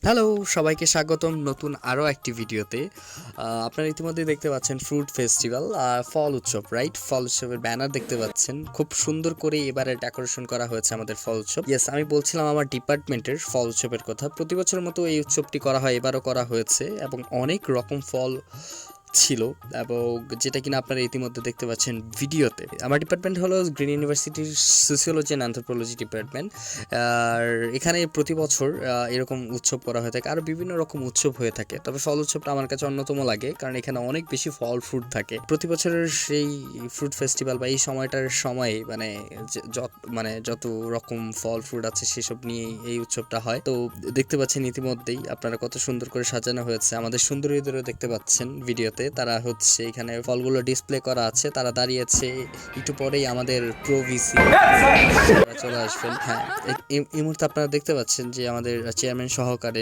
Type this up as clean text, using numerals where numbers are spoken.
Hello, সবাইকে স্বাগতম নতুন আরও একটি ভিডিওতে। আপনারা ইতিমধ্যে দেখতে পাচ্ছেন ফ্রুট ফেস্টিভ্যাল ফল উৎসব, রাইট? ফল উৎসবের ব্যানার দেখতে পাচ্ছেন। খুব সুন্দর করে এবারে ডেকোরেশন করা হয়েছে আমাদের ফল উৎসব। ইয়েস, আমি বলছিলাম আমার ডিপার্টমেন্টের ফল উৎসবের কথা। প্রতি বছরের মতো এই উৎসবটি করা হয়, এবারও করা হয়েছে এবং অনেক রকম ফল ছিল এবং যেটা কিনা আপনারা ইতিমধ্যে দেখতে পাচ্ছেন ভিডিওতে। আমার ডিপার্টমেন্ট হলো গ্রিন ইউনিভার্সিটির সোসিওলজি অ্যান্ড অ্যানথ্রোপোলজি ডিপার্টমেন্ট। আর এখানে প্রতি বছর এরকম উৎসব করা হয়ে থাকে, আরও বিভিন্ন রকম উৎসব হয়ে থাকে। তবে ফল উৎসবটা আমার কাছে অন্যতম লাগে, কারণ এখানে অনেক বেশি ফল ফ্রুট থাকে। প্রতি বছরের সেই ফ্রুট ফেস্টিভ্যাল বা এই সময়টার সময়ে মানে যত রকম ফল ফ্রুট আছে সেসব নিয়ে এই উৎসবটা হয়। তো দেখতে পাচ্ছেন ইতিমধ্যেই আপনারা কত সুন্দর করে সাজানো হয়েছে। আমাদের সুন্দরীদেরও দেখতে পাচ্ছেন ভিডিওতে, তারা হচ্ছে এখানে ফলগুলো ডিসপ্লে করা আছে, তারা দাঁড়িয়েছে। একটু পরেই আমাদের প্রভিসি চলে আসবেন। হ্যাঁ, এই মুহূর্তে আপনারা দেখতে পাচ্ছেন যে আমাদের চেয়ারম্যান সহকারে